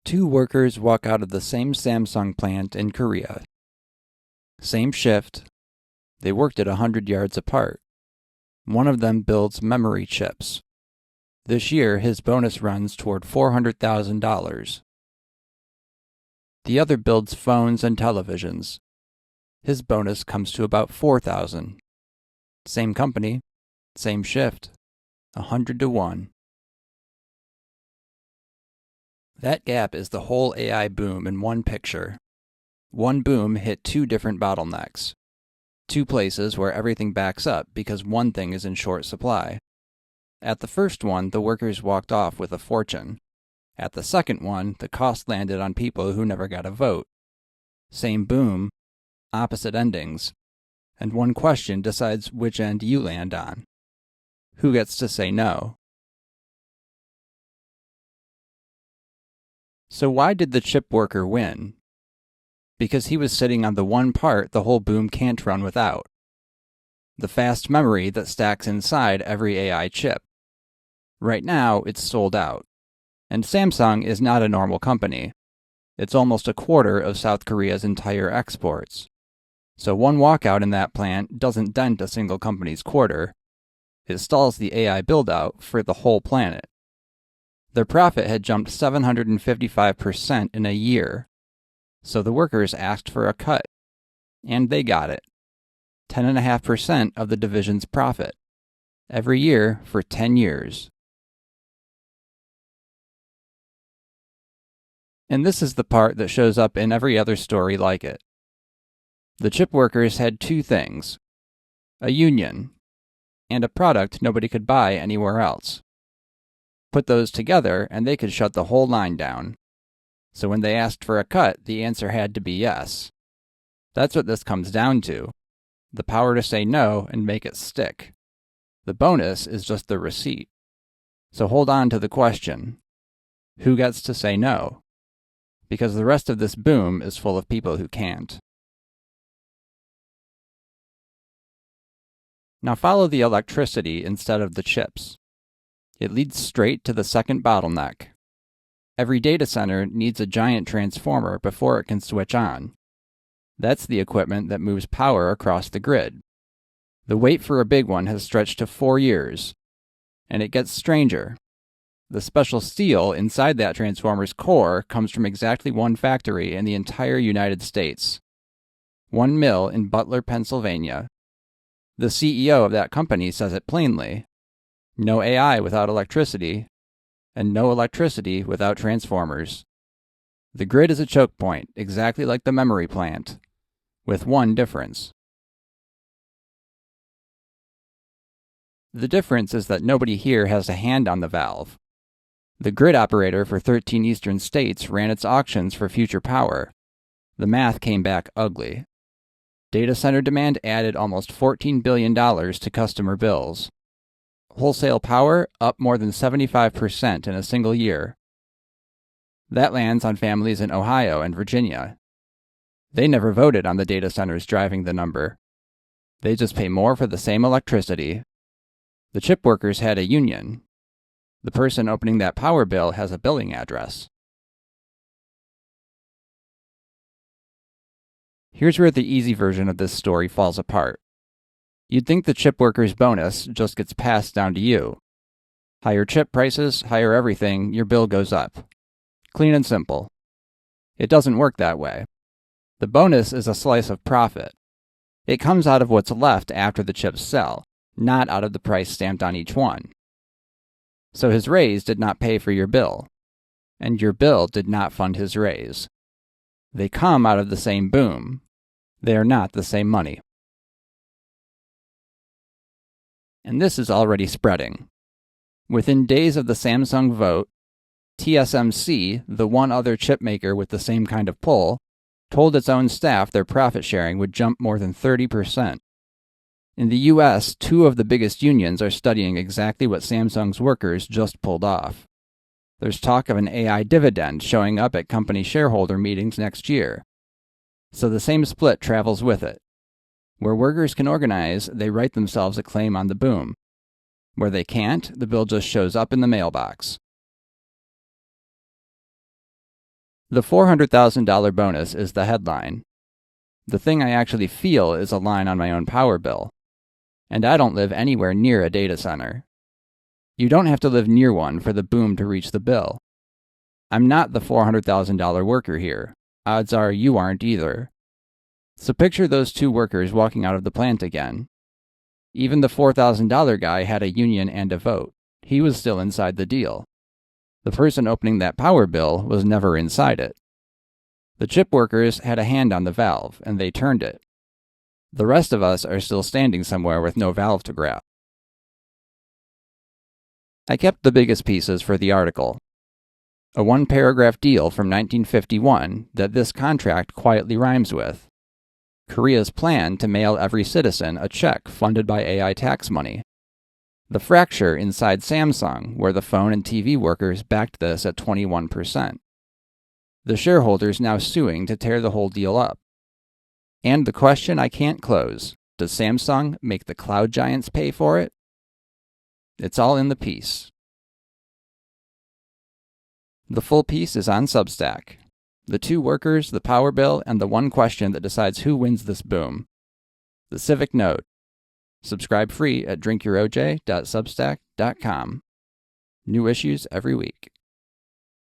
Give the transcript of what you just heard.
Two workers walk out of the same Samsung plant in Korea. Same shift. They worked at 100 yards apart. One of them builds memory chips. This year, his bonus runs toward $400,000. The other builds phones and televisions. His bonus comes to about $4,000. Same company, same shift, 100 to 1. That gap is the whole AI boom in one picture. One boom hit two different bottlenecks. Two places where everything backs up because one thing is in short supply. At the first one, the workers walked off with a fortune. At the second one, the cost landed on people who never got a vote. Same boom, opposite endings. And one question decides which end you land on. Who gets to say no? So why did the chip worker win? Because he was sitting on the one part the whole boom can't run without. The fast memory that stacks inside every AI chip. Right now, it's sold out. And Samsung is not a normal company. It's almost a quarter of South Korea's entire exports. So one walkout in that plant doesn't dent a single company's quarter. It stalls the AI build-out for the whole planet. Their profit had jumped 755% in a year. So the workers asked for a cut. And they got it. 10.5% of the division's profit. Every year for 10 years. And this is the part that shows up in every other story like it. The chip workers had two things. A union. And a product nobody could buy anywhere else. Put those together and they could shut the whole line down. So when they asked for a cut, the answer had to be yes. That's what this comes down to. The power to say no and make it stick. The bonus is just the receipt. So hold on to the question. Who gets to say no? Because the rest of this boom is full of people who can't. Now follow the electricity instead of the chips. It leads straight to the second bottleneck. Every data center needs a giant transformer before it can switch on. That's the equipment that moves power across the grid. The wait for a big one has stretched to 4 years. And it gets stranger. The special steel inside that transformer's core comes from exactly one factory in the entire United States. One mill in Butler, Pennsylvania. The CEO of that company says it plainly. No AI without electricity, and no electricity without transformers. The grid is a choke point, exactly like the memory plant, with one difference. The difference is that nobody here has a hand on the valve. The grid operator for 13 eastern states ran its auctions for future power. The math came back ugly. Data center demand added almost $14 billion to customer bills. Wholesale power up more than 75% in a single year. That lands on families in Ohio and Virginia. They never voted on the data centers driving the number. They just pay more for the same electricity. The chip workers had a union. The person opening that power bill has a billing address. Here's where the easy version of this story falls apart. You'd think the chip worker's bonus just gets passed down to you. Higher chip prices, higher everything, your bill goes up. Clean and simple. It doesn't work that way. The bonus is a slice of profit. It comes out of what's left after the chips sell, not out of the price stamped on each one. So his raise did not pay for your bill, and your bill did not fund his raise. They come out of the same boom. They are not the same money. And this is already spreading. Within days of the Samsung vote, TSMC, the one other chip maker with the same kind of pull, told its own staff their profit sharing would jump more than 30%. In the US, two of the biggest unions are studying exactly what Samsung's workers just pulled off. There's talk of an AI dividend showing up at company shareholder meetings next year. So the same split travels with it. Where workers can organize, they write themselves a claim on the boom. Where they can't, the bill just shows up in the mailbox. The $400,000 bonus is the headline. The thing I actually feel is a line on my own power bill. And I don't live anywhere near a data center. You don't have to live near one for the boom to reach the bill. I'm not the $400,000 worker here. Odds are you aren't either. So picture those two workers walking out of the plant again. Even the $4,000 guy had a union and a vote. He was still inside the deal. The person opening that power bill was never inside it. The chip workers had a hand on the valve, and they turned it. The rest of us are still standing somewhere with no valve to grab. I kept the biggest pieces for the article. A one-paragraph deal from 1951 that this contract quietly rhymes with. Korea's plan to mail every citizen a check funded by AI tax money. The fracture inside Samsung, where the phone and TV workers backed this at 21%. The shareholders now suing to tear the whole deal up. And the question I can't close, does Samsung make the cloud giants pay for it? It's all in the piece. The full piece is on Substack. The two workers, the power bill, and the one question that decides who wins this boom. The Civic Note. Subscribe free at drinkyouroj.substack.com. New issues every week.